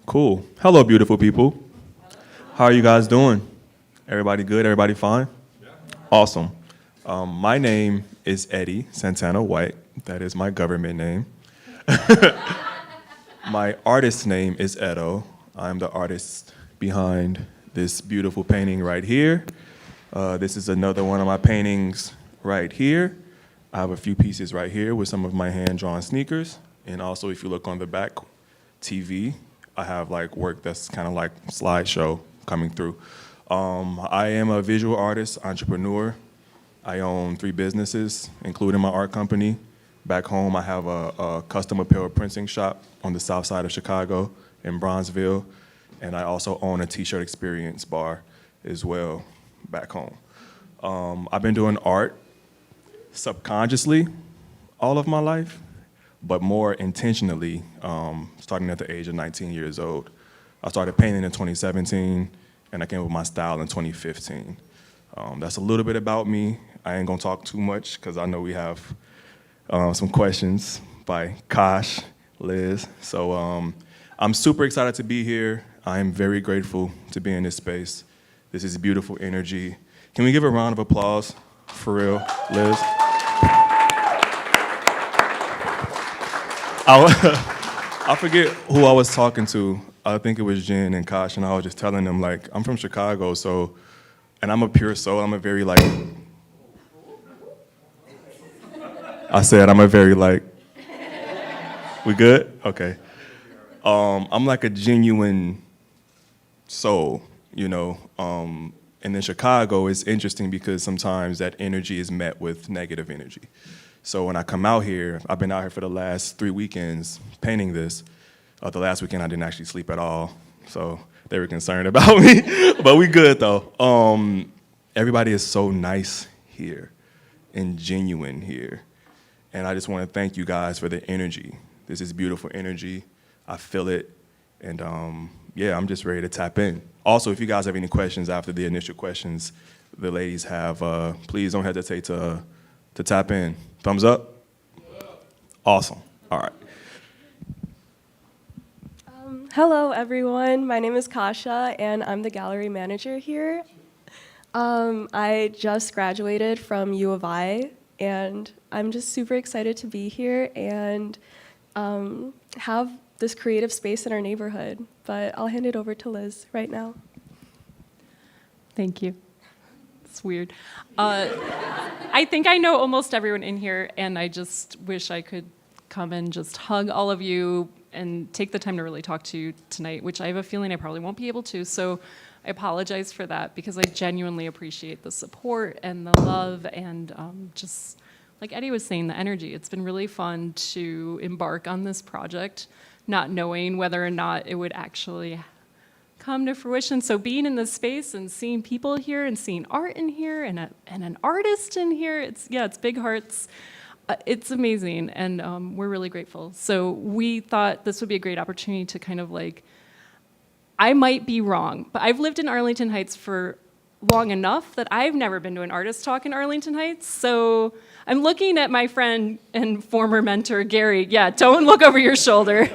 Cool. Hello, beautiful people. How are you guys doing? Everybody good? Everybody fine? Awesome. My name is Eddie Santana White. That is my government name. My artist name is Edo. I'm the artist behind this beautiful painting right here. This is another one of my paintings right here. I have a few pieces right here with some of my hand-drawn sneakers. And also, if you look on the back TV, I have like work that's kind of like slideshow coming through. I am a visual artist, entrepreneur. I own 3 businesses, including my art company. Back home, I have a custom apparel printing shop on the south side of Chicago in Bronzeville. And I also own a t-shirt experience bar as well back home. I've been doing art subconsciously all of my life, but more intentionally starting at the age of 19 years old. I started painting in 2017, and I came up with my style in 2015. That's a little bit about me. I ain't gonna talk too much, because I know we have some questions by Kosh, Liz. So I'm super excited to be here. I am very grateful to be in this space. This is beautiful energy. Can we give a round of applause for real, Liz? I forget who I was talking to. I think it was Jen and Kosh, and I was just telling them, like, I'm from Chicago, so, and I'm a pure soul. I'm a very, like, I said I'm a very, like, we good? Okay. I'm like a genuine soul, you know. And in Chicago, it's interesting because sometimes that energy is met with negative energy. So when I come out here, I've been out here for the last 3 weekends painting this. The last weekend I didn't actually sleep at all, so they were concerned about me, but we good though. Everybody is so nice here and genuine here. And I just want to thank you guys for the energy. This is beautiful energy. I feel it, and yeah, I'm just ready to tap in. Also, if you guys have any questions after the initial questions the ladies have, please don't hesitate to tap in. Thumbs up? Awesome. All right. Hello, everyone. My name is Kasha, and I'm the gallery manager here. I just graduated from U of I, and I'm just super excited to be here and have this creative space in our neighborhood. But I'll hand it over to Liz right now. Thank you. It's weird. I think I know almost everyone in here, and I just wish I could come and just hug all of you and take the time to really talk to you tonight, which I have a feeling I probably won't be able to. So I apologize for that, because I genuinely appreciate the support and the love and just, like Eddie was saying, the energy. It's been really fun to embark on this project, not knowing whether or not it would actually come to fruition. So being in this space and seeing people here and seeing art in here and an artist in here, it's big hearts. It's amazing, and we're really grateful. So we thought this would be a great opportunity to kind of like, I might be wrong, but I've lived in Arlington Heights for long enough that I've never been to an artist talk in Arlington Heights. So I'm looking at my friend and former mentor, Gary. Yeah, don't look over your shoulder.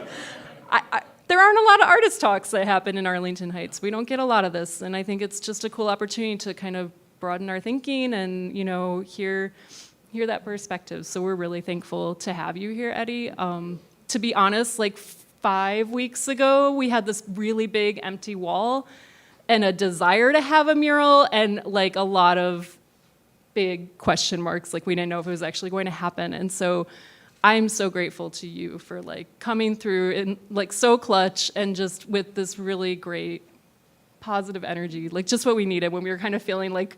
There aren't a lot of artist talks that happen in Arlington Heights. We don't get a lot of this, and I think it's just a cool opportunity to kind of broaden our thinking and, you know, hear that perspective. So we're really thankful to have you here, Eddie. To be honest, like 5 weeks ago, we had this really big empty wall and a desire to have a mural and like a lot of big question marks. Like we didn't know if it was actually going to happen. And so I'm so grateful to you for like coming through and like so clutch and just with this really great positive energy, like just what we needed when we were kind of feeling like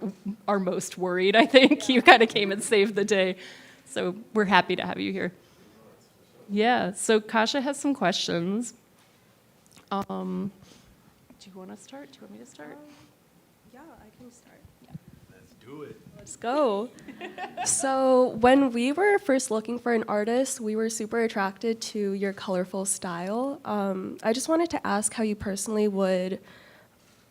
our most worried, I think. You kind of came and saved the day. So we're happy to have you here. Yeah, so Kasha has some questions. Do you want to start? Do you want me to start? Yeah, I can start. Yeah. Let's do it. Let's go. So when we were first looking for an artist, we were super attracted to your colorful style. I just wanted to ask how you personally would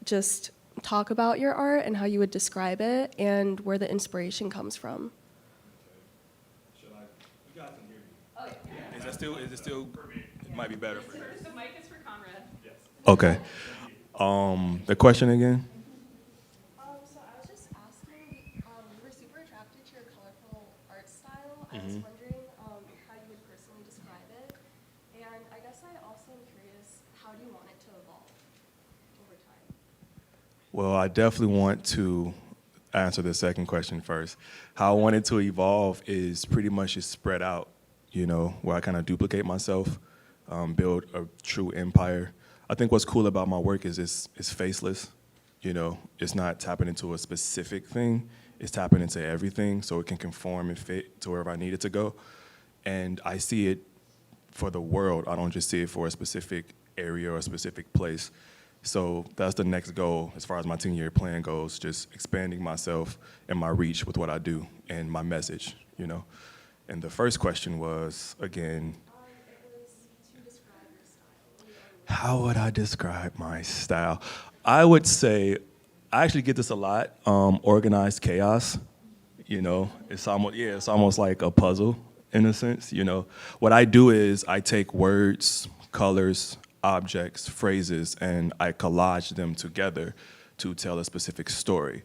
just talk about your art and how you would describe it and where the inspiration comes from. Should I? You guys can hear me. Oh, yeah. Is it still, it might be better for you. The mic is for Conrad. Yes. Okay. The question again? So I was just asking, you were super attracted to your colorful art style. I was wondering how you would personally describe it. And I guess I also am curious, how do you want it to evolve over time? Well, I definitely want to answer the second question first. How I want it to evolve is pretty much just spread out, where I kind of duplicate myself, build a true empire. I think what's cool about my work is it's faceless. It's not tapping into a specific thing. It's tapping into everything so it can conform and fit to wherever I need it to go. And I see it for the world. I don't just see it for a specific area or a specific place. So that's the next goal as far as my 10-year plan goes, just expanding myself and my reach with what I do and my message, And the first question was, again, It was to describe your style. how would I describe my style? I would say, I actually get this a lot, organized chaos. It's almost like a puzzle in a sense. What I do is I take words, colors, objects, phrases, and I collage them together to tell a specific story,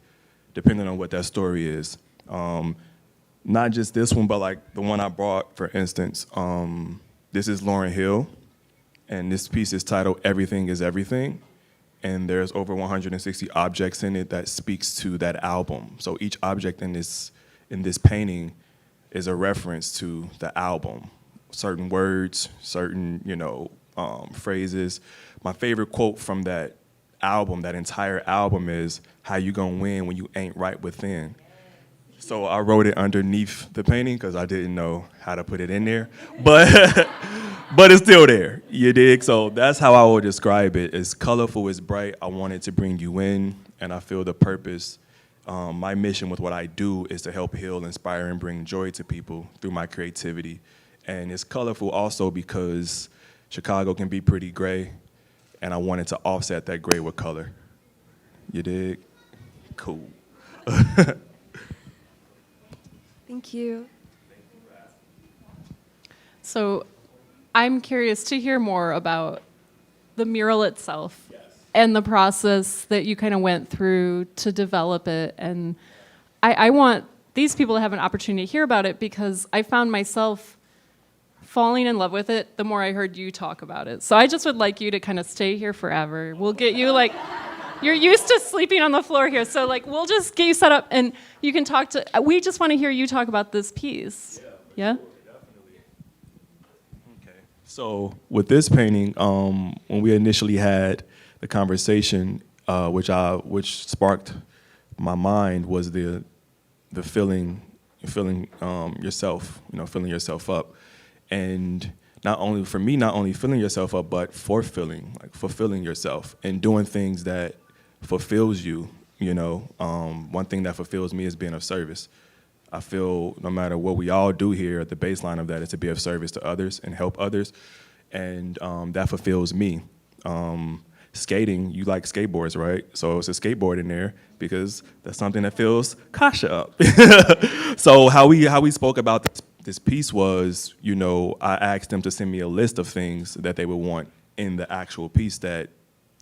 depending on what that story is. Not just this one, but like the one I brought, for instance. This is Lauryn Hill, and this piece is titled "Everything Is Everything," and there's over 160 objects in it that speaks to that album. So each object in this painting is a reference to the album, certain words, certain phrases. My favorite quote from that album, that entire album, is "How you gonna win when you ain't right within?" So I wrote it underneath the painting because I didn't know how to put it in there, but but it's still there. You dig? So that's how I would describe it. It's colorful, it's bright. I want it to bring you in, and I feel the purpose. My mission with what I do is to help heal, inspire, and bring joy to people through my creativity. And it's colorful also because Chicago can be pretty gray, and I wanted to offset that gray with color. You dig? Cool. Thank you. So I'm curious to hear more about the mural itself and the process that you kind of went through to develop it. And I want these people to have an opportunity to hear about it because I found myself falling in love with it the more I heard you talk about it. So I just would like you to kind of stay here forever. We'll get you you're used to sleeping on the floor here. So we'll just get you set up and you can talk to, we just want to hear you talk about this piece. Yeah? Okay. So with this painting, when we initially had the conversation, which sparked my mind, was the feeling yourself, filling yourself up, and not only filling yourself up, but fulfilling yourself and doing things that fulfills you. One thing that fulfills me is being of service. I feel no matter what we all do here, at the baseline of that is to be of service to others and help others, and that fulfills me. Skating, you like skateboards, right? So it's a skateboard in there because that's something that fills Kasha up. So how we spoke about this piece was, I asked them to send me a list of things that they would want in the actual piece that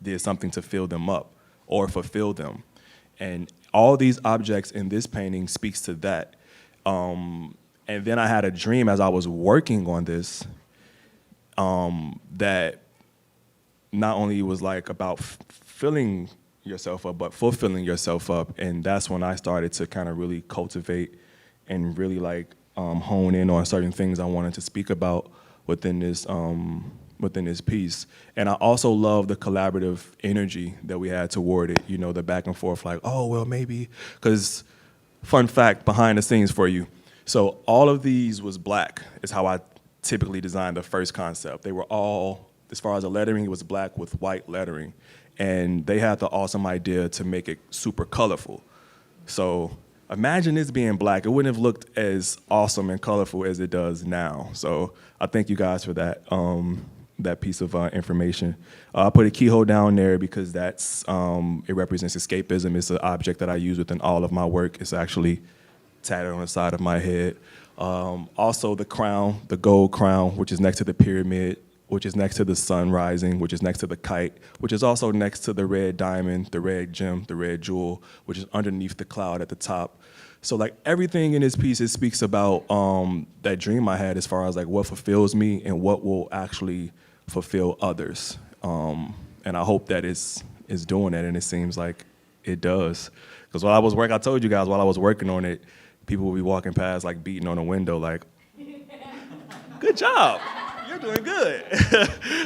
did something to fill them up or fulfill them. And all these objects in this painting speaks to that. And then I had a dream as I was working on this, that not only was about filling yourself up, but fulfilling yourself up. And that's when I started to kind of really cultivate and really hone in on certain things I wanted to speak about within this piece. And I also love the collaborative energy that we had toward it, the back and forth, oh, well, maybe, because fun fact behind the scenes for you. So all of these was black, is how I typically designed the first concept. They were all, as far as the lettering, it was black with white lettering. And they had the awesome idea to make it super colorful. So imagine this being black. It wouldn't have looked as awesome and colorful as it does now. So I thank you guys for that piece of information. I put a keyhole down there because that's it represents escapism. It's an object that I use within all of my work. It's actually tatted on the side of my head. Also the crown, the gold crown, which is next to the pyramid, which is next to the sun rising, which is next to the kite, which is also next to the red diamond, the red gem, the red jewel, which is underneath the cloud at the top. So like everything in this piece, it speaks about that dream I had as far as like what fulfills me and what will actually fulfill others. And I hope that it's doing that, and it seems like it does. Because while I was working, I told you guys, while I was working on it, people would be walking past like beating on the window like, good job, you're doing good.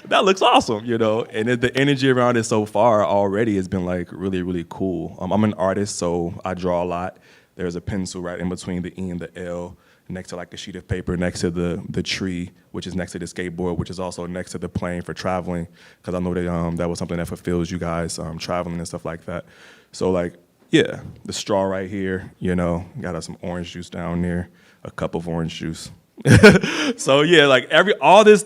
That looks awesome, you know? And the energy around it so far already has been like really, really cool. I'm an artist, so I draw a lot. There's a pencil right in between the E and the L, next to like a sheet of paper, next to the tree, which is next to the skateboard, which is also next to the plane for traveling, because I know that that was something that fulfills you guys, traveling and stuff like that. So like, yeah, the straw right here, you know, got some orange juice down there, a cup of orange juice. So yeah, like all this,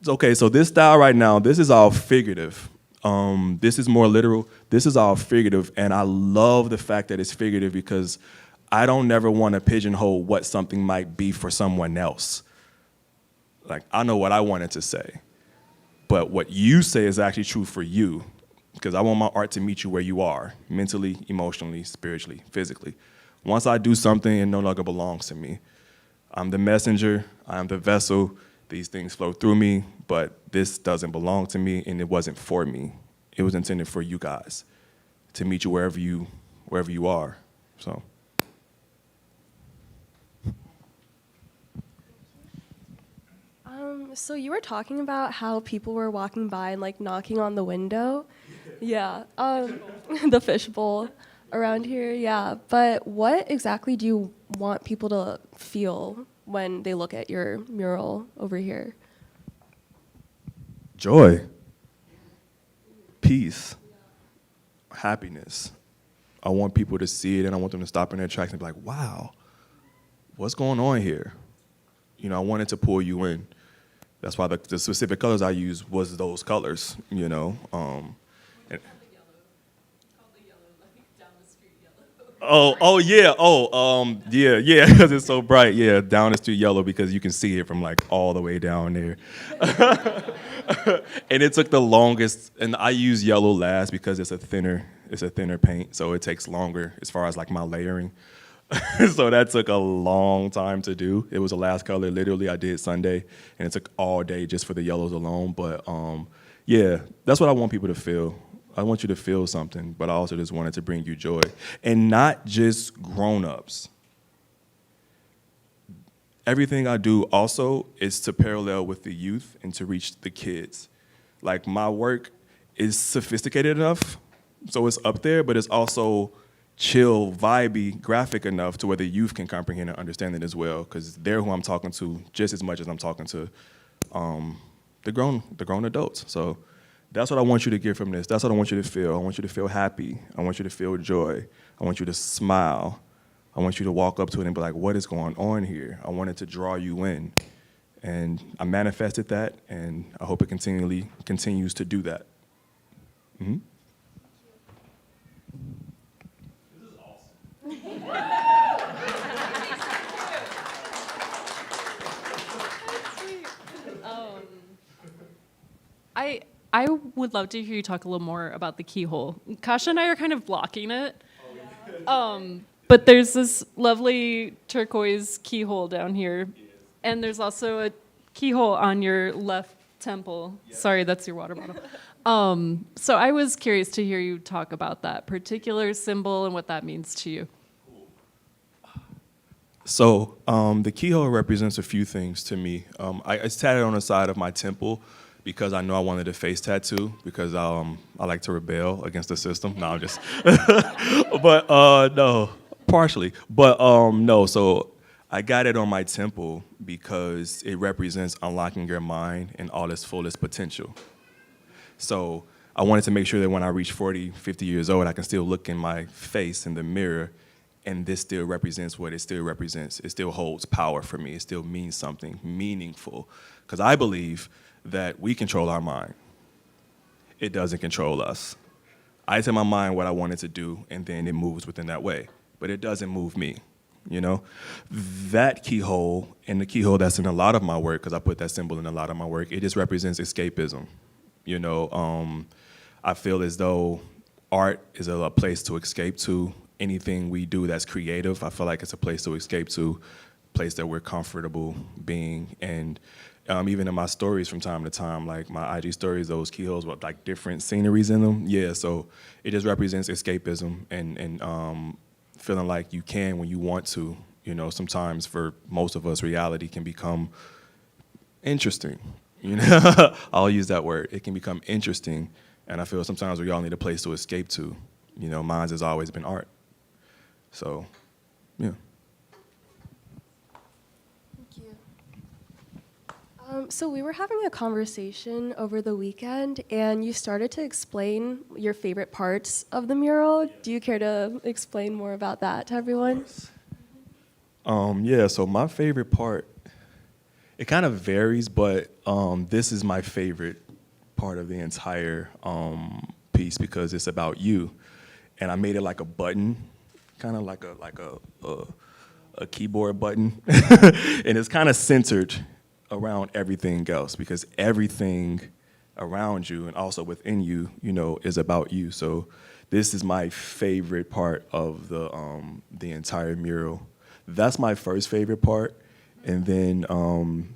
okay, so this style right now, this is all figurative. This is more literal. This is all figurative, and I love the fact that it's figurative because I don't never want to pigeonhole what something might be for someone else. Like, I know what I wanted to say, but what you say is actually true for you, because I want my art to meet you where you are, mentally, emotionally, spiritually, physically. Once I do something, it no longer belongs to me. I'm the messenger, I'm the vessel, these things flow through me, but this doesn't belong to me, and it wasn't for me. It was intended for you guys, to meet you wherever you are, so. So you were talking about how people were walking by and like knocking on the window. Yeah, the fishbowl around here, yeah. But what exactly do you want people to feel when they look at your mural over here? Joy, peace, happiness. I want people to see it, and I want them to stop in their tracks and be like, wow, what's going on here? You know, I wanted to pull you in. That's why the specific colors I used was those colors, you know. Yeah, because it's so bright. Yeah, down the street yellow because you can see it from like all the way down there. And it took the longest, and I use yellow last because it's a thinner paint, so it takes longer as far as like my layering. So that took a long time to do. It was the last color, literally, I did Sunday, and it took all day just for the yellows alone. But yeah, that's what I want people to feel. I want you to feel something, but I also just wanted to bring you joy. And not just grown-ups. Everything I do also is to parallel with the youth and to reach the kids. Like, my work is sophisticated enough, so it's up there, but it's also chill, vibey, graphic enough to where the youth can comprehend and understand it as well, because they're who I'm talking to just as much as I'm talking to the grown adults. So that's what I want you to get from this. That's what I want you to feel. I want you to feel happy. I want you to feel joy. I want you to smile. I want you to walk up to it and be like, what is going on here? I wanted to draw you in. And I manifested that, and I hope it continues to do that. Mm-hmm. I would love to hear you talk a little more about the keyhole. Kasha and I are kind of blocking it. But there's this lovely turquoise keyhole down here. And there's also a keyhole on your left temple. Yeah. Sorry, that's your water bottle. So I was curious to hear you talk about that particular symbol and what that means to you. So the keyhole represents a few things to me. It's tatted on the side of my temple because I know I wanted a face tattoo because I like to rebel against the system. No, I'm just, but no, partially. But no, so I got it on my temple because it represents unlocking your mind and all its fullest potential. So I wanted to make sure that when I reach 40, 50 years old, I can still look in my face in the mirror, and this still represents what it still represents. It still holds power for me. It still means something meaningful. Because I believe that we control our mind. It doesn't control us. I tell my mind what I want it to do, and then it moves within that way. But it doesn't move me. you know? That keyhole, and the keyhole that's in a lot of my work, because I put that symbol in a lot of my work, it just represents escapism, you know? I feel as though art is a place to escape to. Anything we do that's creative, I feel like it's a place to escape to, place that we're comfortable being. And even in my stories from time to time, like my IG stories, those keyholes with like different sceneries in them. Yeah, so it just represents escapism and feeling like you can when you want to. You know, sometimes for most of us, reality can become interesting. You know, I'll use that word. It can become interesting. And I feel sometimes we all need a place to escape to. You know, mine has always been art. So, yeah. Thank you. So we were having a conversation over the weekend, and you started to explain your favorite parts of the mural. Do you care to explain more about that to everyone? Yeah, so my favorite part, it kind of varies, but this is my favorite part of the entire piece because it's about you. And I made it like a button, kind of like a keyboard button. And it's kind of centered around everything else because everything around you and also within you, you know, is about you. So this is my favorite part of the entire mural. That's my first favorite part. And then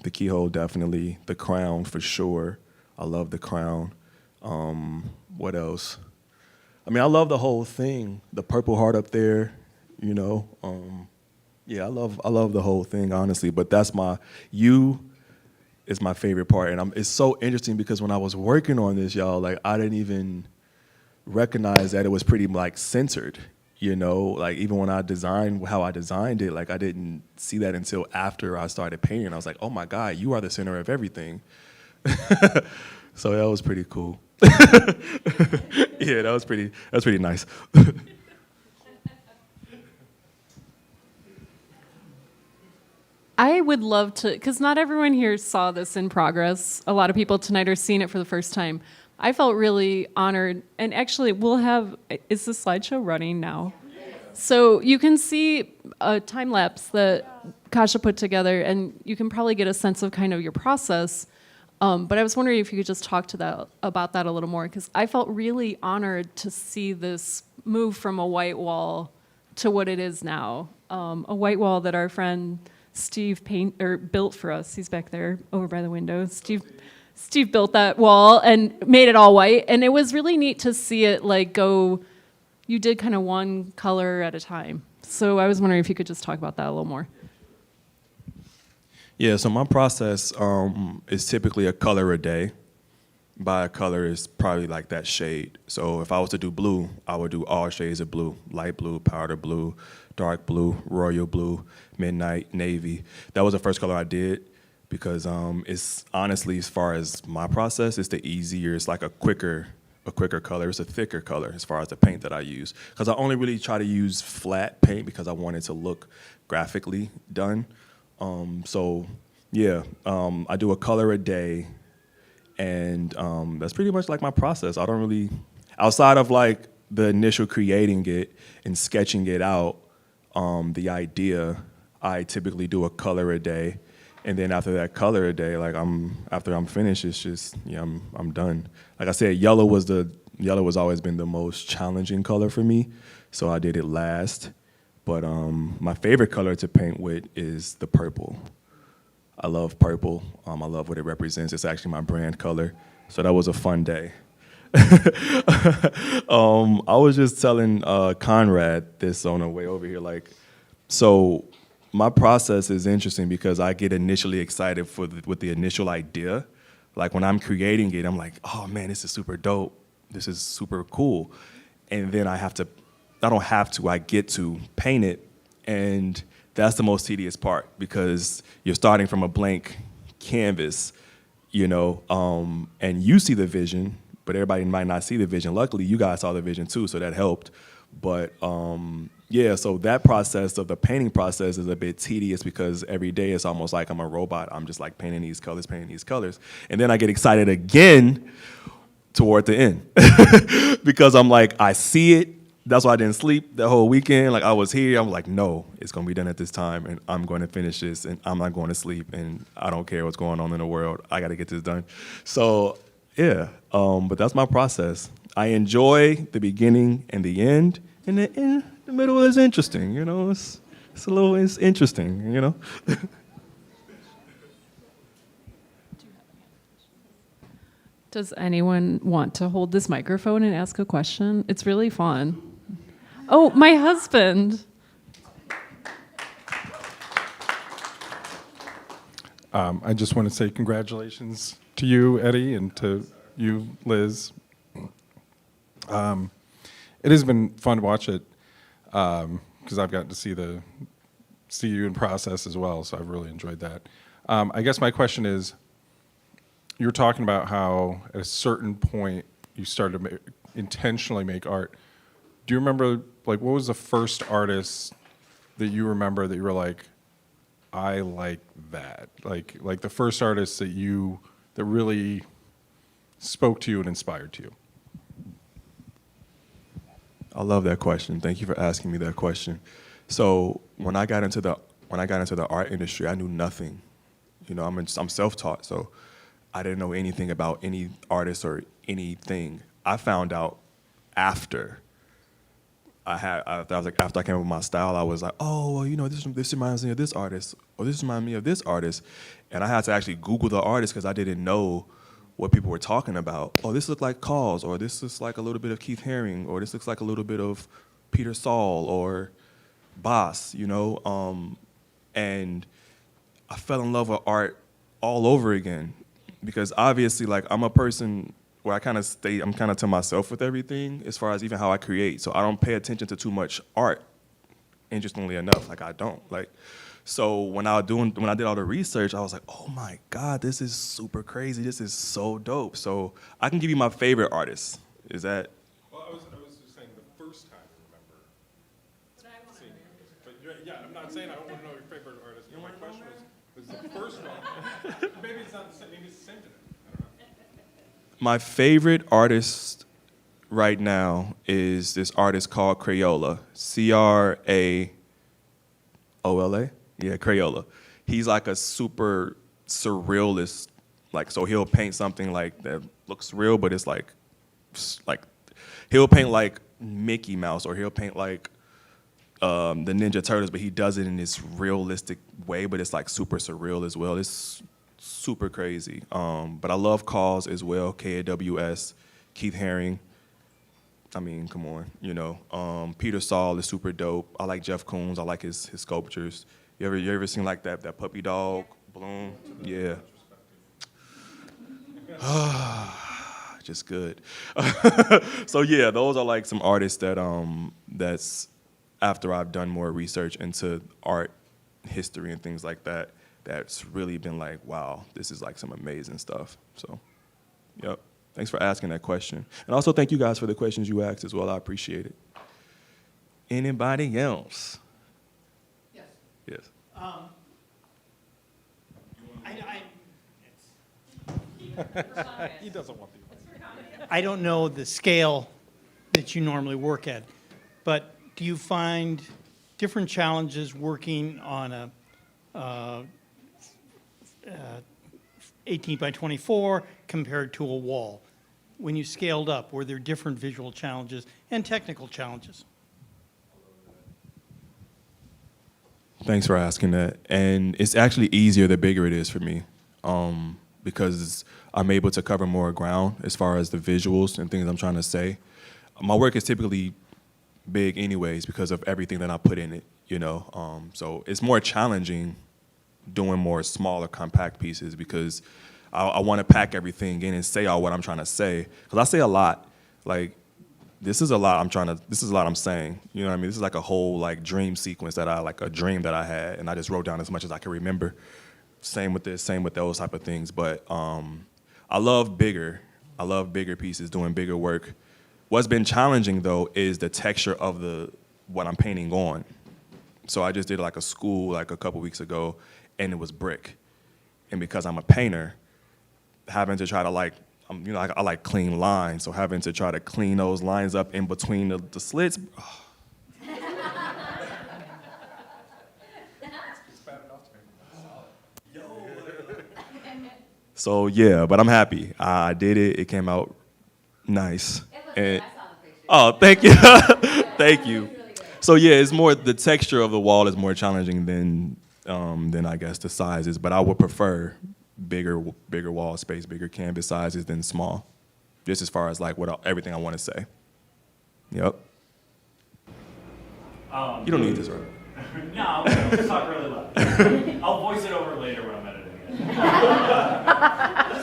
the keyhole, definitely. The crown, for sure. I love the crown. What else? I mean, I love the whole thing. The purple heart up there, you know. Yeah, I love the whole thing, honestly. But you is my favorite part. And it's so interesting because when I was working on this, y'all, like, I didn't even recognize that it was pretty, like, centered, you know. Like, even when I designed how I designed it, like, I didn't see that until after I started painting. I was like, oh, my God, you are the center of everything. So that was pretty cool. Yeah, that's pretty nice. I would love to, because not everyone here saw this in progress. A lot of people tonight are seeing it for the first time. I felt really honored, and actually is the slideshow running now? So you can see a time lapse that Kasha put together, and you can probably get a sense of kind of your process. But I was wondering if you could just talk about that a little more, because I felt really honored to see this move from a white wall to what it is now. A white wall that our friend Steve built for us. He's back there over by the window. Steve built that wall and made it all white, and it was really neat to see it like go. You did kind of one color at a time. So I was wondering if you could just talk about that a little more. Yeah, so my process is typically a color a day. By a color is probably like that shade. So if I was to do blue, I would do all shades of blue: light blue, powder blue, dark blue, royal blue, midnight, navy. That was the first color I did because it's honestly, as far as my process, it's the easier. It's like a quicker color. It's a thicker color as far as the paint that I use. Because I only really try to use flat paint because I want it to look graphically done. So yeah, I do a color a day, and that's pretty much like my process. I don't really, outside of like the initial creating it and sketching it out, the idea, I typically do a color a day, and then after that color a day, like after I'm finished, it's just I'm done. Like I said, yellow was always been the most challenging color for me, so I did it last. But my favorite color to paint with is the purple. I love purple. I love what it represents. It's actually my brand color. So that was a fun day. I was just telling Conrad this on the way over here. Like, so my process is interesting because I get initially excited with the initial idea. Like when I'm creating it, I'm like, oh man, this is super dope. This is super cool. And then I get to paint it, and that's the most tedious part because you're starting from a blank canvas, you know, and you see the vision, but everybody might not see the vision. Luckily, you guys saw the vision too, so that helped. But yeah, so that process of the painting process is a bit tedious because every day it's almost like I'm a robot. I'm just like painting these colors. And then I get excited again toward the end because I'm like, I see it, that's why I didn't sleep the whole weekend. Like I was here, I was like, no, it's gonna be done at this time, and I'm going to finish this, and I'm not going to sleep, and I don't care what's going on in the world. I got to get this done. So yeah, but that's my process. I enjoy the beginning and the end, and the middle is interesting. You know, it's interesting. You know. Does anyone want to hold this microphone and ask a question? It's really fun. Oh, my husband. I just want to say congratulations to you, Eddie, and to you, Liz. It has been fun to watch it because I've gotten to see you in process as well, so I've really enjoyed that. I guess my question is, you're talking about how at a certain point you started to intentionally make art. Do you remember, like, what was the first artist that you remember that you were like, I like that? Like the first artist that really spoke to you and inspired you? I love that question. Thank you for asking me that question. So when I got into the art industry, I knew nothing. You know, I'm self-taught, so I didn't know anything about any artist or anything. I found out after after I came up with my style. I was like, oh, well, you know, this reminds me of this artist, or this reminds me of this artist, and I had to actually Google the artist because I didn't know what people were talking about. Oh, this looks like Cause, or this looks like a little bit of Keith Haring, or this looks like a little bit of Peter Saul or Boss, you know, and I fell in love with art all over again. Because obviously, like, I'm a person where I'm kind of to myself with everything as far as even how I create. So I don't pay attention to too much art, interestingly enough. Like, I don't. Like, so when I did all the research, I was like, oh my God, this is super crazy. This is so dope. So I can give you my favorite artist. Is that? Well, I was just saying the first time you remember. But I want to know. But yeah, I'm not saying I don't want to know your favorite artist. My question was the first one. Maybe it's not the same. Maybe it's the same to them. I don't know. My favorite artist right now is this artist called Crayola. Craola? Yeah, Crayola. He's like a super surrealist. Like, so he'll paint something like that looks real, but it's like he'll paint like Mickey Mouse, or he'll paint like the Ninja Turtles, but he does it in this realistic way, but it's like super surreal as well. It's super crazy. But I love Cause as well, Kaws, Keith Haring. I mean, come on, you know. Peter Saul is super dope. I like Jeff Koons. I like his sculptures. You ever seen like that puppy dog balloon? Yeah. Just good. So yeah, those are like some artists that's after I've done more research into art history and things like that, that's really been like, wow, this is like some amazing stuff. So, yep. Thanks for asking that question. And also thank you guys for the questions you asked as well. I appreciate it. Anybody else? Yes. Yes. He doesn't want the. I don't know the scale that you normally work at, but do you find different challenges working on a 18 by 24 compared to a wall? When you scaled up, were there different visual challenges and technical challenges? Thanks for asking that. And it's actually easier the bigger it is for me, because I'm able to cover more ground as far as the visuals and things I'm trying to say. My work is typically big anyways because of everything that I put in it, you know. So it's more challenging doing more smaller, compact pieces because I want to pack everything in and say all what I'm trying to say. Because I say a lot. Like, this is a lot I'm saying. You know what I mean? This is like a whole like dream sequence a dream that I had, and I just wrote down as much as I can remember. Same with this, same with those type of things. But I love bigger pieces, doing bigger work. What's been challenging though is the texture of what I'm painting on. So I just did like a school like a couple weeks ago, and it was brick. And because I'm a painter, having to try to like I like clean lines, so having to try to clean those lines up in between the slits. So yeah, but I'm happy. I did it. It came out nice. And, oh, thank you, thank you. So yeah, it's more the texture of the wall is more challenging than I guess the sizes. But I would prefer bigger wall space, bigger canvas sizes than small. Just as far as like everything I want to say. Yep. You don't need this, right? No, we'll talk really loud. I'll voice it over later when I'm editing it.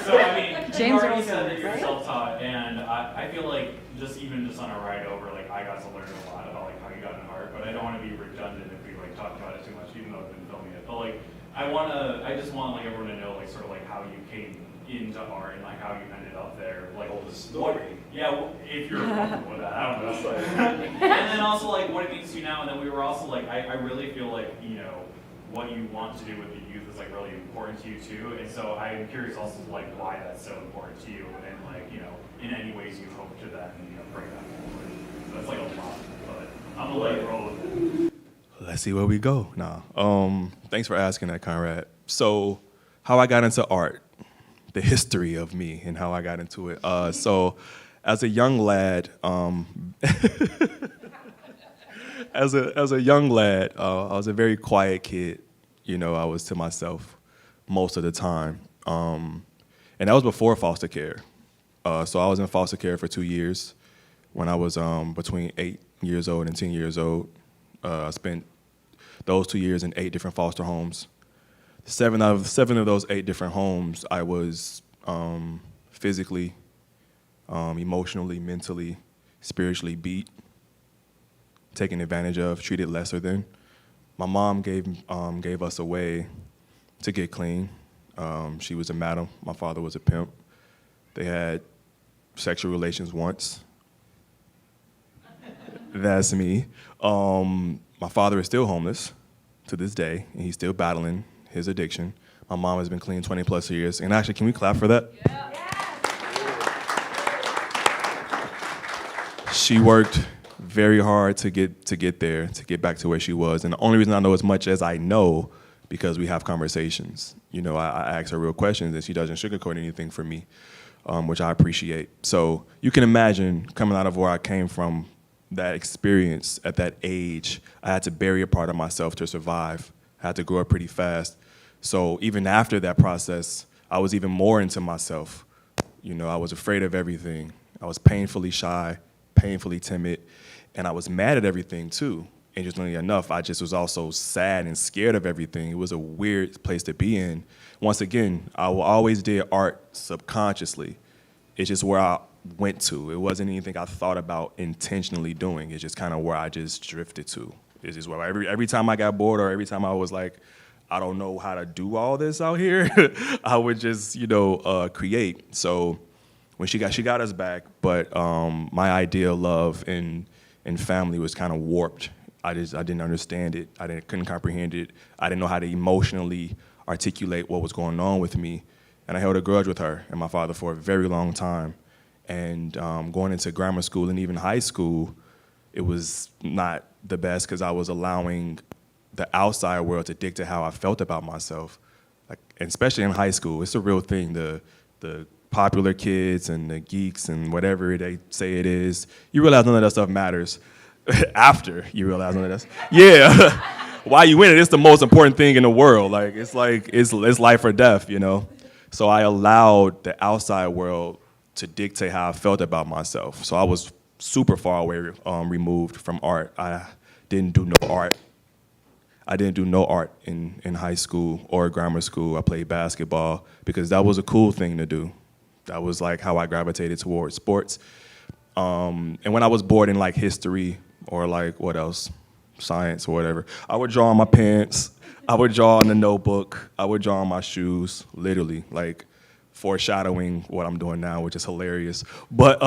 So, I mean, you already said that you're self-taught, and I feel like just on a ride over, like, I got to learn a lot about, like, how you got into art, but I don't want to be redundant if we, like, talk about it too much, even though I've been filming it. But, like, I just want, like, everyone to know, like, sort of, like, how you came into art and, like, how you ended up there. Like, the story. Yeah, if you're comfortable with that, I don't know. And then also, like, what it means to you now, and then we were also, like, I really feel like, you know, what you want to do with the youth is, like, really important to you, too. And so I'm curious also, like, why that's so important to you, and, like, you know, in any ways you hope to then, you know, bring that forward. So that's, like, a lot, but I'm gonna let you roll with it. Let's see where we go. Thanks for asking that, Conrad. So, how I got into art, the history of me and how I got into it. So, as a young lad, as a young lad, I was a very quiet kid. You know, I was to myself most of the time, and that was before foster care. So I was in foster care for 2 years. When I was between 8 years old and 10 years old, I spent those 2 years in 8 different foster homes. Seven of those 8 different homes, I was physically, emotionally, mentally, spiritually beat, taken advantage of, treated lesser than. My mom gave us away to get clean. She was a madam. My father was a pimp. They had sexual relations once. That's me. My father is still homeless to this day, and he's still battling his addiction. My mom has been clean 20 plus years. And actually, can we clap for that? Yeah. She worked very hard to get there, to get back to where she was. And the only reason I know as much as I know, because we have conversations. You know, I ask her real questions, and she doesn't sugarcoat anything for me, which I appreciate. So you can imagine coming out of where I came from, that experience at that age, I had to bury a part of myself to survive. I had to grow up pretty fast. So even after that process, I was even more into myself. You know, I was afraid of everything. I was painfully shy, painfully timid, and I was mad at everything too. Interestingly enough, I just was also sad and scared of everything. It was a weird place to be in. Once again, I always did art subconsciously. It's just where I went to. It wasn't anything I thought about intentionally doing. It's just kind of where I just drifted to. It's just where every time I got bored or every time I was like, I don't know how to do all this out here, I would just, create. So when she got us back, but my idea of love and family was kind of warped. I didn't understand it. Couldn't comprehend it. I didn't know how to emotionally articulate what was going on with me. And I held a grudge with her and my father for a very long time. And going into grammar school and even high school, it was not the best because I was allowing the outside world to dictate how I felt about myself. Like, and especially in high school, it's a real thing. The popular kids and the geeks and whatever they say it is, you realize none of that stuff matters after you realize none of that. Yeah, while you in it, it's the most important thing in the world. It's life or death, you know. So I allowed the outside world to dictate how I felt about myself. So I was super far away, removed from art. I didn't do no art. I didn't do no art in high school or grammar school. I played basketball because that was a cool thing to do. That was like how I gravitated towards sports. And when I was bored in like history or like what else, science or whatever, I would draw on my pants. I would draw on the notebook. I would draw on my shoes, literally, like foreshadowing what I'm doing now, which is hilarious. But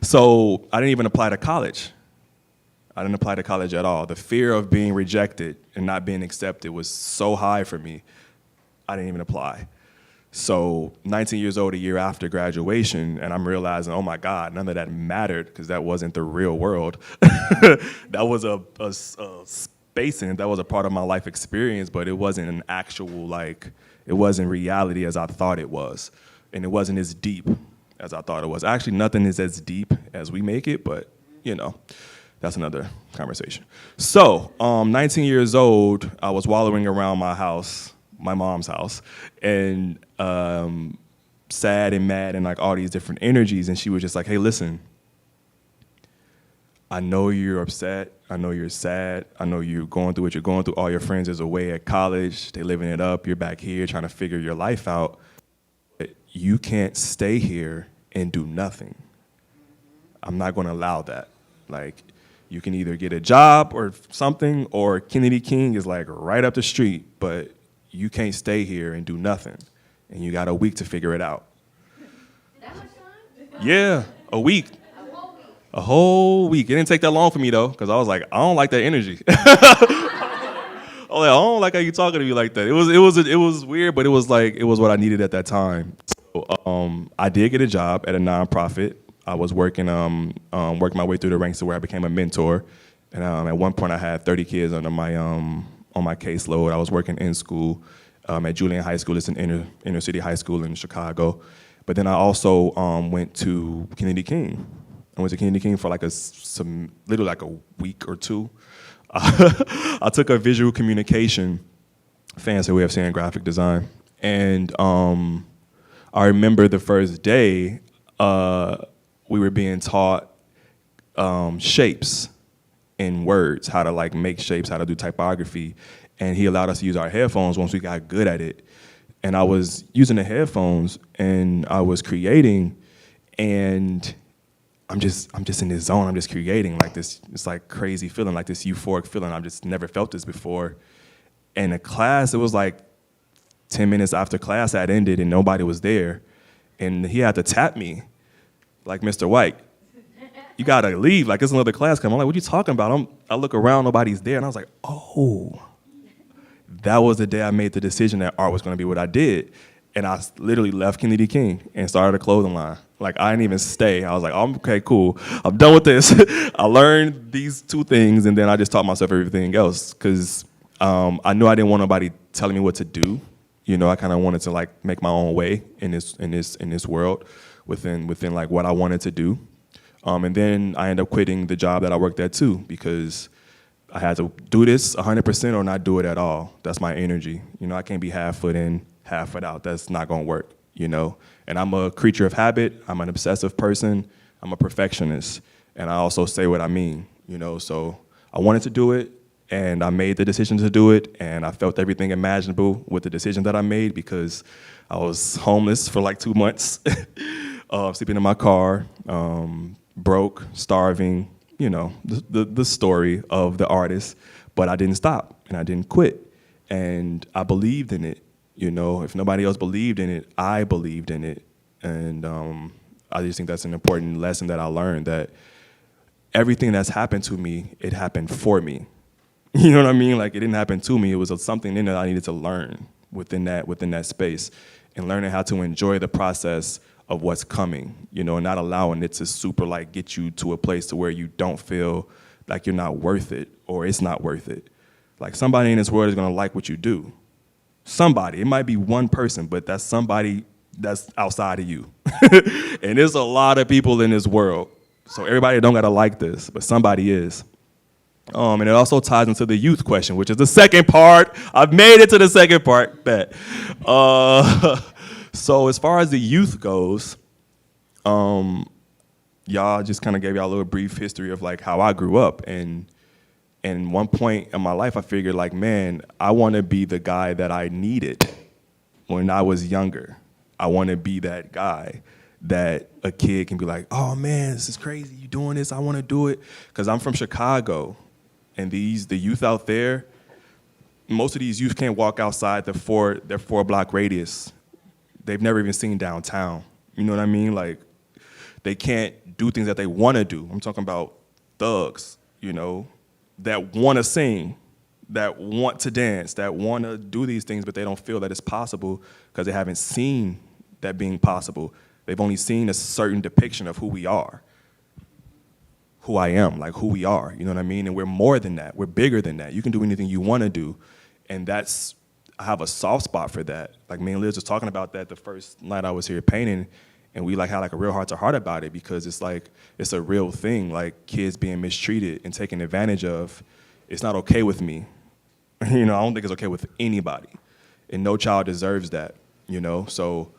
so I didn't even apply to college. I didn't apply to college at all. The fear of being rejected and not being accepted was so high for me, I didn't even apply. So 19 years old, a year after graduation, and I'm realizing, oh my God, none of that mattered because that wasn't the real world. That was a space in it. That was a part of my life experience, but it wasn't an actual, like, it wasn't reality as I thought it was. And it wasn't as deep as I thought it was. Actually, nothing is as deep as we make it, but, you know, that's another conversation. So, 19 years old, I was wallowing around my house, my mom's house, and sad and mad and like all these different energies. And she was just like, hey, listen, I know you're upset. I know you're sad. I know you're going through what you're going through. All your friends is away at college. They're living it up. You're back here trying to figure your life out. You can't stay here and do nothing. I'm not going to allow that. Like, you can either get a job or something, or Kennedy King is like right up the street, but you can't stay here and do nothing. And you got a week to figure it out. That much time? Yeah, a week. A whole week. It didn't take that long for me though, because I was like, I don't like that energy. I don't like how you talking to me like that. It was weird, but it was what I needed at that time. So, I did get a job at a nonprofit. I was working my way through the ranks to where I became a mentor. And at one point, I had 30 kids under my on my caseload. I was working in school at Julian High School. It's an inner city high school in Chicago. But then I also went to Kennedy King. I went to Kennedy King for literally like a week or two. I took a visual communication, fancy way of saying graphic design. And I remember the first day, we were being taught shapes in words, how to like make shapes, how to do typography. And he allowed us to use our headphones once we got good at it. And I was using the headphones and I was creating, and I'm just in this zone. I'm just creating like this. It's like crazy feeling, like this euphoric feeling. I've just never felt this before. And the class, it was like 10 minutes after class had ended and nobody was there. And he had to tap me, like, Mr. White, you gotta leave. Like, there's another class coming. I'm like, what are you talking about? I look around, nobody's there. And I was like, oh, that was the day I made the decision that art was gonna be what I did. And I literally left Kennedy King and started a clothing line. Like, I didn't even stay. I was like, oh, okay, cool. I'm done with this. I learned these two things, and then I just taught myself everything else, because I knew I didn't want nobody telling me what to do. You know, I kind of wanted to like make my own way in this world, within like what I wanted to do. And then I ended up quitting the job that I worked at too, because I had to do this 100% or not do it at all. That's my energy. You know, I can't be half foot in, half foot out. That's not gonna work, you know? And I'm a creature of habit. I'm an obsessive person. I'm a perfectionist. And I also say what I mean, you know? So I wanted to do it, and I made the decision to do it, and I felt everything imaginable with the decision that I made, because I was homeless for like 2 months, sleeping in my car, broke, starving, you know, the story of the artist. But I didn't stop, and I didn't quit, and I believed in it. You know, if nobody else believed in it, I believed in it. And I just think that's an important lesson that I learned, that everything that's happened to me, it happened for me. You know what I mean? Like, it didn't happen to me. It was something in it I needed to learn within that space, and learning how to enjoy the process of what's coming, you know, and not allowing it to super like get you to a place to where you don't feel like you're not worth it, or it's not worth it. Like, somebody in this world is gonna like what you do. Somebody, it might be one person, but that's somebody that's outside of you. And there's a lot of people in this world. So everybody don't gotta like this, but somebody is. And it also ties into the youth question, which is the second part. I've made it to the second part, bet. So as far as the youth goes, y'all just kind of gave y'all a little brief history of like how I grew up. And one point in my life, I figured like, man, I want to be the guy that I needed when I was younger. I want to be that guy that a kid can be like, oh man, this is crazy, you doing this, I want to do it. Because I'm from Chicago, and the youth out there, most of these youth can't walk outside their 4-block radius. They've never even seen downtown. You know what I mean? Like, they can't do things that they want to do. I'm talking about thugs, you know, that want to sing, that want to dance, that want to do these things, but they don't feel that it's possible because they haven't seen that being possible. They've only seen a certain depiction of who we are, who I am, like who we are, you know what I mean? And we're more than that. We're bigger than that. You can do anything you want to do. And that's, I have a soft spot for that. Like me and Liz was talking about that the first night I was here painting, and we like had like a real heart-to-heart about it because it's like, it's a real thing, like kids being mistreated and taken advantage of. It's not okay with me. You know, I don't think it's okay with anybody. And no child deserves that, you know? So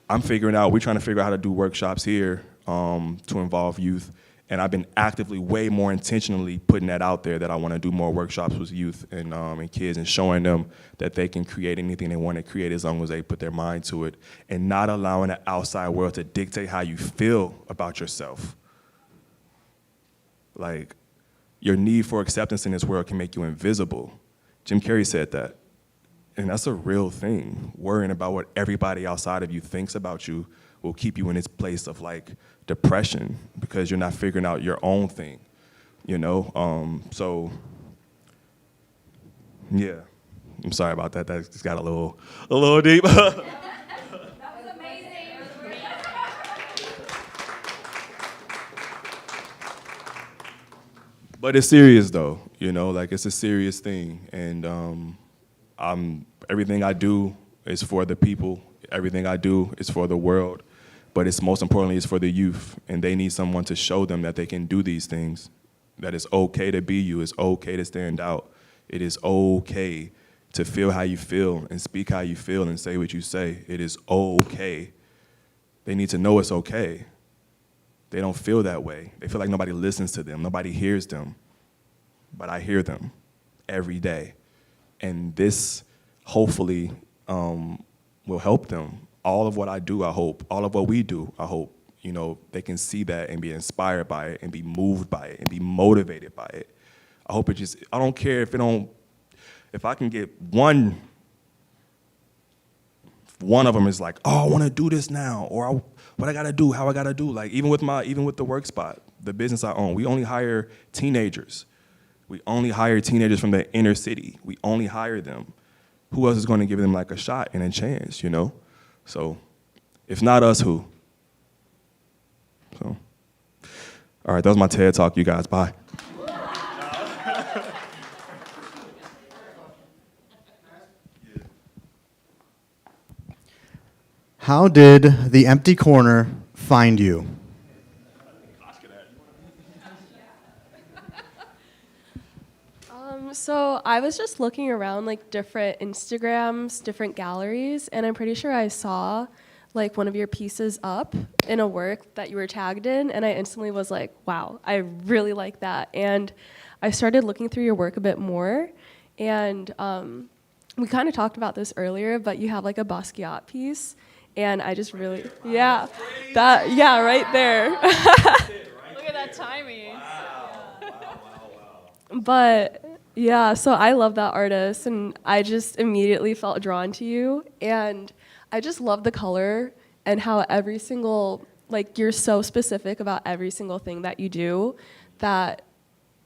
we're trying to figure out how to do workshops here to involve youth. And I've been actively, way more intentionally putting that out there that I want to do more workshops with youth and kids and showing them that they can create anything they want to create as long as they put their mind to it and not allowing the outside world to dictate how you feel about yourself. Like, your need for acceptance in this world can make you invisible. Jim Carrey said that. And that's a real thing. Worrying about what everybody outside of you thinks about you will keep you in this place of like depression because you're not figuring out your own thing, you know? So, yeah, I'm sorry about that. That just got a little deep. That was amazing. It was great. But it's serious though, you know, like it's a serious thing. And everything I do is for the people. Everything I do is for the world. But it's most importantly, it's for the youth. And they need someone to show them that they can do these things, that it's okay to be you, it's okay to stand out. It is okay to feel how you feel and speak how you feel and say what you say. It is okay. They need to know it's okay. They don't feel that way. They feel like nobody listens to them, nobody hears them. But I hear them every day. And this, hopefully, will help them. All of what I do, I hope, all of what we do, I hope, you know, they can see that and be inspired by it and be moved by it and be motivated by it. I hope it just, I don't care if I can get one of them is like, oh, I want to do this now, or what I got to do, how I got to do. Like even with the work spot, the business I own, we only hire teenagers. We only hire teenagers from the inner city. We only hire them. Who else is going to give them like a shot and a chance, you know? So if not us, who? So, all right, that was my TED Talk, you guys. Bye. How did the empty corner find you? So I was just looking around like different Instagrams, different galleries, and I'm pretty sure I saw like one of your pieces up in a work that you were tagged in, and I instantly was like, wow, I really like that. And I started looking through your work a bit more, and we kind of talked about this earlier, but you have like a Basquiat piece, and I just really, yeah, right there. Look at that timing. But yeah, so I love that artist, and I just immediately felt drawn to you, and I just love the color and how every single, like, you're so specific about every single thing that you do that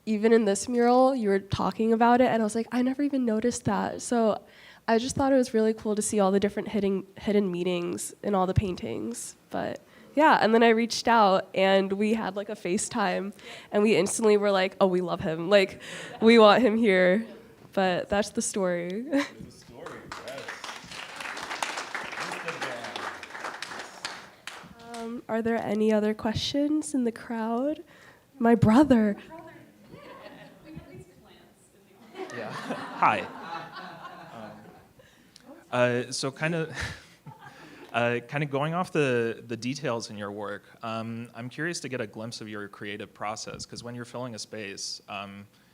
even in this mural, you were talking about it, and I was like, I never even noticed that. So I just thought it was really cool to see all the different hidden meanings in all the paintings. But yeah, and then I reached out, and we had like a FaceTime, and we instantly were like, oh, we love him. Like, we want him here. But that's the story. Are there any other questions in the crowd? My brother. Yeah. Hi. So kind of going off the details in your work, I'm curious to get a glimpse of your creative process, because when you're filling a space,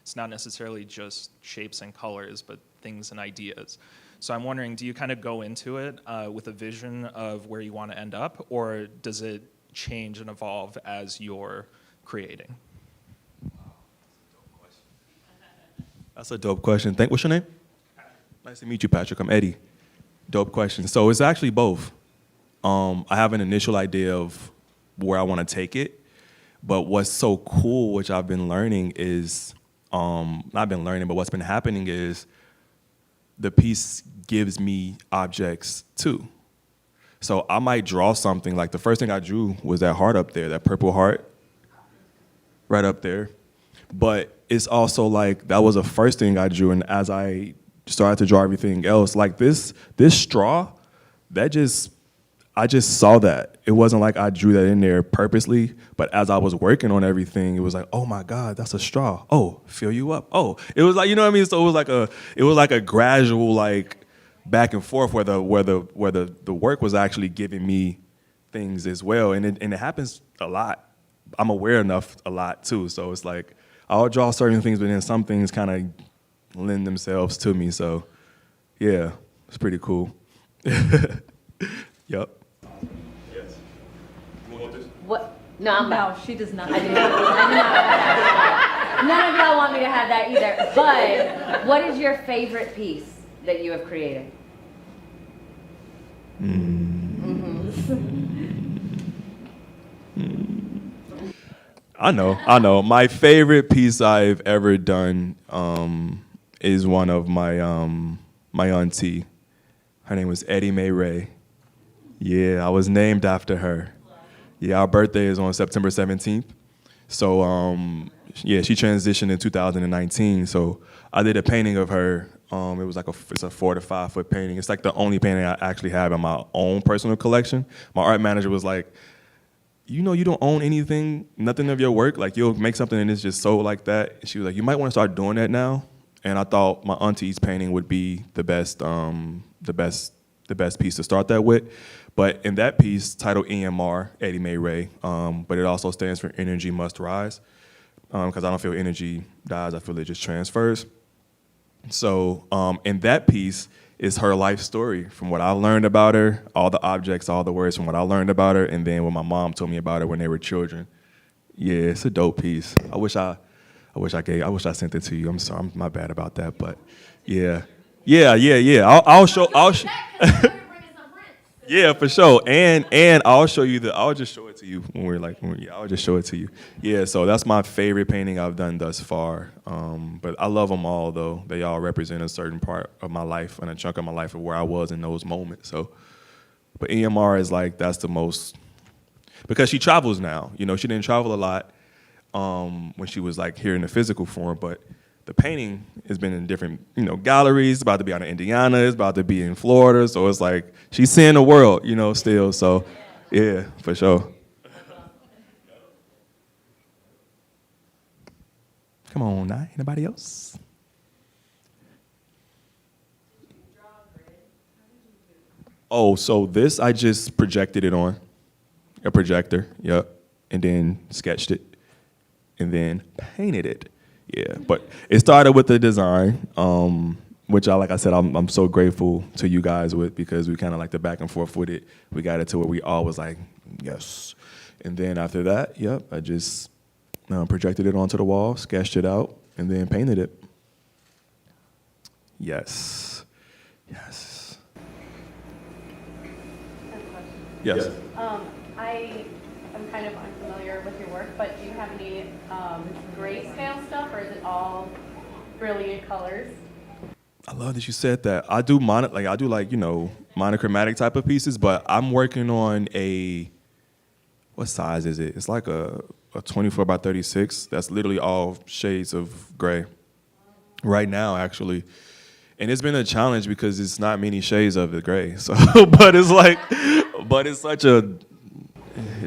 it's not necessarily just shapes and colors, but things and ideas. So I'm wondering, do you kind of go into it with a vision of where you want to end up, or does it change and evolve as you're creating? That's a dope question. What's your name? Nice to meet you, Patrick. I'm Eddie. Dope question. So it's actually both. I have an initial idea of where I want to take it, but what's so cool, which I've been learning, is I've been learning, but what's been happening is the piece gives me objects too. So I might draw something, like the first thing I drew was that heart up there, that purple heart, right up there. But it's also like, that was the first thing I drew, and as I started to draw everything else, like this straw, I just saw that. It wasn't like I drew that in there purposely, but as I was working on everything, it was like, oh my God, that's a straw. Oh, fill you up. Oh, it was like, you know what I mean? So it was like a gradual like back and forth where the work was actually giving me things as well, and it happens a lot. I'm aware enough a lot too, so it's like I'll draw certain things, but then some things kind of lend themselves to me. So yeah, it's pretty cool. Yep. What? No, I'm No, not. she does not. I did not want that. None of y'all want me to have that either. But what is your favorite piece that you have created? I know. My favorite piece I've ever done is one of my auntie. Her name was Eddie Mae Ray. Yeah, I was named after her. Yeah, our birthday is on September 17th. So yeah, she transitioned in 2019. So I did a painting of her. It was like it's a 4 to 5 foot painting. It's like the only painting I actually have in my own personal collection. My art manager was like, you know, you don't own anything, nothing of your work. Like you'll make something and it's just so like that. And she was like, you might want to start doing that now. And I thought my auntie's painting would be the best piece to start that with. But in that piece, titled EMR, Eddie Mae Ray, but it also stands for Energy Must Rise, because I don't feel energy dies, I feel it just transfers. So in that piece is her life story, from what I learned about her, all the objects, all the words from what I learned about her, and then what my mom told me about her when they were children. Yeah, it's a dope piece. I wish I sent it to you. I'm sorry, my bad about that, but yeah. I'll show. Yeah, for sure. And I'll show you I'll just show it to you I'll just show it to you. Yeah, so that's my favorite painting I've done thus far. But I love them all though. They all represent a certain part of my life and a chunk of my life of where I was in those moments. So, but EMR is like, that's the most, because she travels now. You know, she didn't travel a lot when she was like here in the physical form, but the painting has been in different, galleries. It's about to be out in Indiana. It's about to be in Florida. So it's like she's seeing the world, still. So, yeah, for sure. Come on now, anybody else? Oh, so this I just projected it on a projector, yep, and then sketched it, and then painted it. Yeah, but it started with the design, which like I said, I'm so grateful to you guys with, because we kind of like the back and forth with it. We got it to where we all was like, yes. And then after that, yep, I just projected it onto the wall, sketched it out, and then painted it. Yes. Yes. I am kind of unfamiliar with your work, but do you have any grayscale stuff, or is it all brilliant colors? I love that you said that. I do monochromatic type of pieces, but I'm working on what size is it? It's like a 24 by 36. That's literally all shades of gray right now, actually. And it's been a challenge because it's not many shades of the gray. So, but it's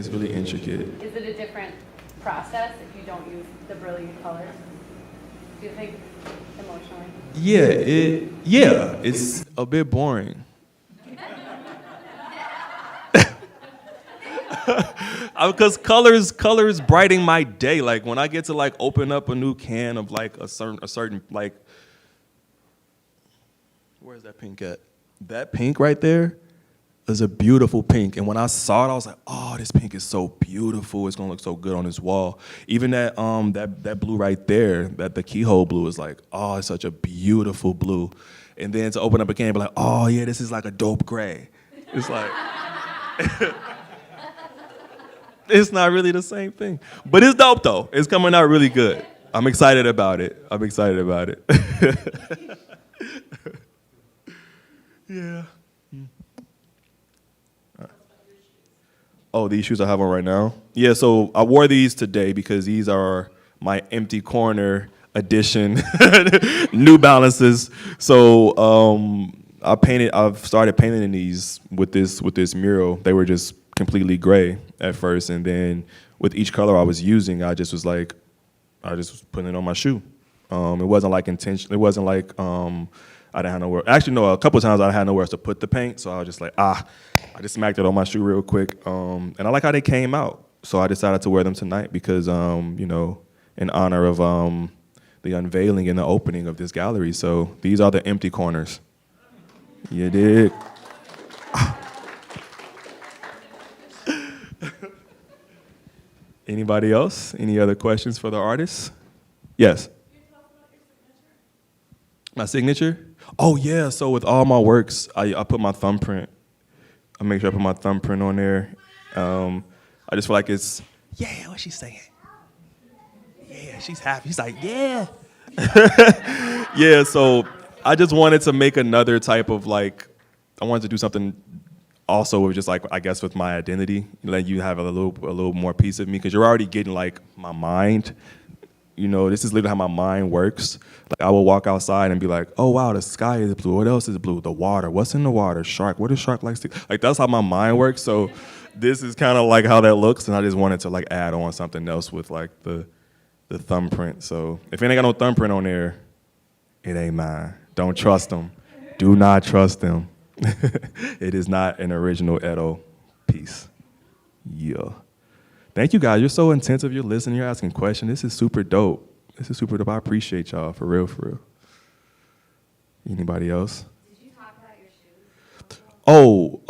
really intricate. Is it a different process if you don't use the brilliant colors? Do you think emotionally? Yeah, it's a bit boring. Because colors brighten my day. Like when I get to like open up a new can of like a certain like, where's that pink at? That pink right there is a beautiful pink. And when I saw it, I was like, oh, this pink is so beautiful. It's gonna look so good on this wall. Even that blue right there, the keyhole blue is like, oh, it's such a beautiful blue. And then to open up a can and be like, oh yeah, this is like a dope gray. It's like, it's not really the same thing. But it's dope though. It's coming out really good. I'm excited about it. I'm excited about it. Yeah. Oh, these shoes I have on right now? Yeah, so I wore these today because these are my empty corner edition New Balances. So I've started painting these with this mural. They were just completely gray at first, and then with each color I was using, I just was putting it on my shoe. It wasn't like intentional. It wasn't like I didn't have nowhere. Actually, no. A couple of times I had nowhere else to put the paint, so I was just like, I just smacked it on my shoe real quick. And I like how they came out, so I decided to wear them tonight because, in honor of the unveiling and the opening of this gallery. So these are the empty corners. You dig? Anybody else? Any other questions for the artists? Yes. My signature? Oh yeah. So with all my works, I put my thumbprint. I make sure I put my thumbprint on there. I just feel like it's what's she saying? Yeah, she's happy. She's like, yeah. Yeah, so I just wanted to make another type of I wanted to do something also with just I guess with my identity, let you have a little more piece of me, because you're already getting my mind. This is literally how my mind works. I will walk outside and be like, oh wow, the sky is blue. What else is blue? The water. What's in the water? Shark. What does shark like to? That's how my mind works. So this is kind of how that looks, and I just wanted to add on something else with the thumbprint. So if it ain't got no thumbprint on there, it ain't mine. Don't trust them. Do not trust them. It is not an original Edo piece. Yeah. Thank you guys. You're so intensive. You're listening. You're asking questions. This is super dope. I appreciate y'all for real, for real. Anybody else? Did you talk about your shoes? Oh,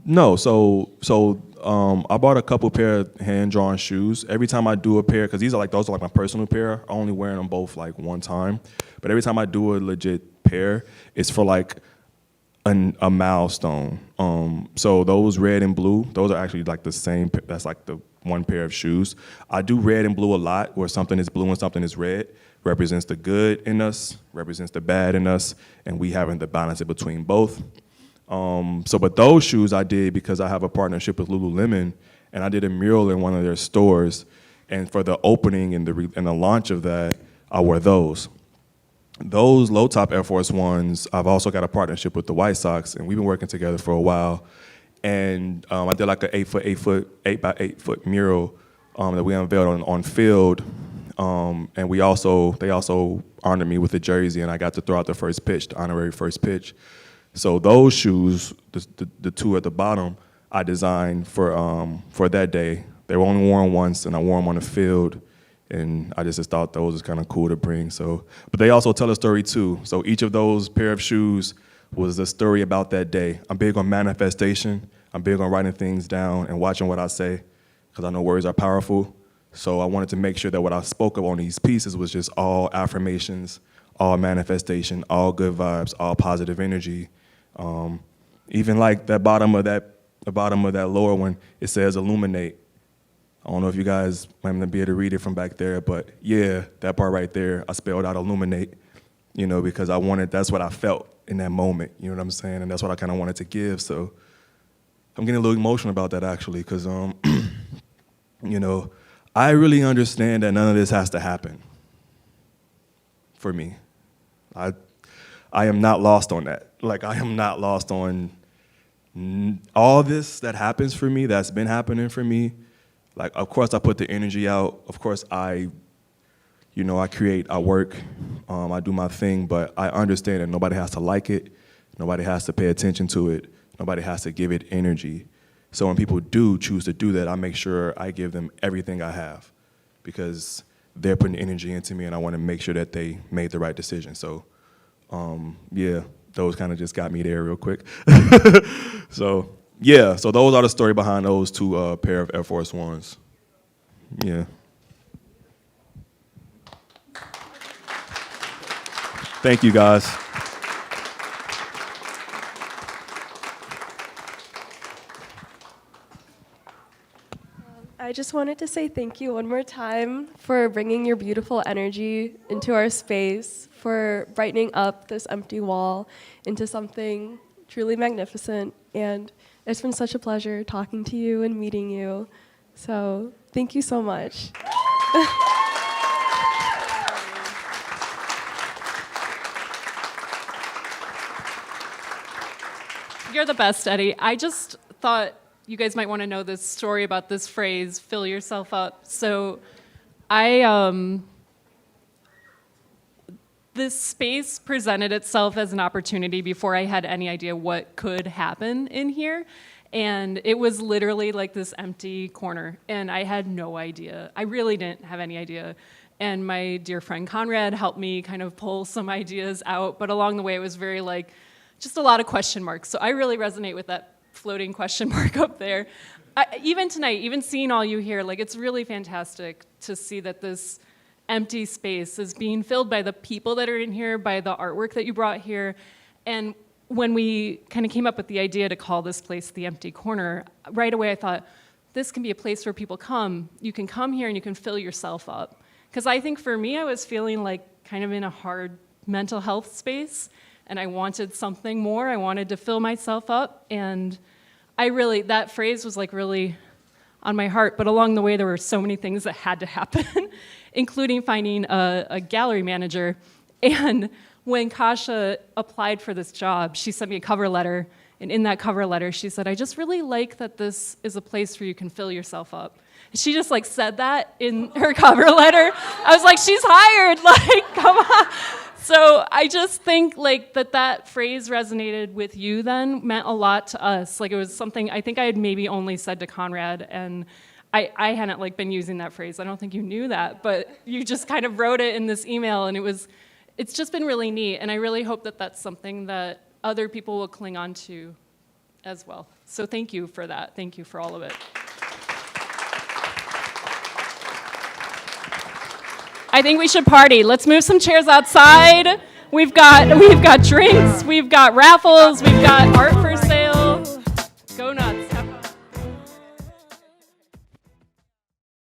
no. So I bought a couple pair of hand-drawn shoes. Every time I do a pair, because those are my personal pair. I only wear them both one time. But every time I do a legit pair, it's for a milestone. So those red and blue, those are actually the same. That's the one pair of shoes. I do red and blue a lot, where something is blue and something is red. Represents the good in us, represents the bad in us, and we having to balance it between both. But those shoes I did because I have a partnership with Lululemon, and I did a mural in one of their stores, and for the opening and the launch of that, I wore those. Those low-top Air Force Ones, I've also got a partnership with the White Sox, and we've been working together for a while. And I did an 8 by 8 foot mural that we unveiled on field. And they also honored me with a jersey, and I got to throw out the first pitch, the honorary first pitch. So those shoes, the two at the bottom, I designed for that day. They were only worn once, and I wore them on the field. And I just thought those was kind of cool to bring. But they also tell a story too. So each of those pair of shoes was a story about that day. I'm big on manifestation. I'm big on writing things down and watching what I say, because I know words are powerful. So I wanted to make sure that what I spoke of on these pieces was just all affirmations, all manifestation, all good vibes, all positive energy. Even the bottom of that lower one, it says illuminate. I don't know if you guys might be able to read it from back there, but yeah, that part right there, I spelled out illuminate, because that's what I felt in that moment, you know what I'm saying? And that's what I kind of wanted to give. So I'm getting a little emotional about that actually, because, I really understand that none of this has to happen for me. I am not lost on that. I am not lost on all this that happens for me, that's been happening for me. Of course, I put the energy out. Of course, I create, I work, I do my thing, but I understand that nobody has to like it. Nobody has to pay attention to it. Nobody has to give it energy. So when people do choose to do that, I make sure I give them everything I have, because they're putting energy into me, and I want to make sure that they made the right decision. So, yeah, those kind of just got me there real quick. So. Yeah, so those are the story behind those two pair of Air Force Ones. Yeah. Thank you, guys. I just wanted to say thank you one more time for bringing your beautiful energy into our space, for brightening up this empty wall into something truly magnificent. And it's been such a pleasure talking to you and meeting you. So thank you so much. You're the best, Eddie. I just thought you guys might want to know this story about this phrase, fill yourself up. So this space presented itself as an opportunity before I had any idea what could happen in here. And it was literally like this empty corner. And I had no idea. I really didn't have any idea. And my dear friend Conrad helped me kind of pull some ideas out. But along the way, it was very like, just a lot of question marks. So I really resonate with that floating question mark up there. Even tonight, even seeing all you here, like it's really fantastic to see that this empty space is being filled by the people that are in here, by the artwork that you brought here. And when we kind of came up with the idea to call this place the Empty Corner, right away I thought, this can be a place where people come. You can come here and you can fill yourself up. Because I think for me, I was feeling like kind of in a hard mental health space. And I wanted something more. I wanted to fill myself up. And that phrase was like really on my heart. But along the way, there were so many things that had to happen, including finding a gallery manager. And when Kasha applied for this job, she sent me a cover letter. And in that cover letter, she said, I just really like that this is a place where you can fill yourself up. She just like said that in her cover letter. I was like, she's hired, like, come on. So I just think like that phrase resonated with you then, meant a lot to us. Like it was something I think I had maybe only said to Conrad, and I hadn't like been using that phrase. I don't think you knew that, but you just kind of wrote it in this email, and it's just been really neat. And I really hope that that's something that other people will cling on to as well. So thank you for that. Thank you for all of it. I think we should party. Let's move some chairs outside. We've got drinks, we've got raffles, we've got art.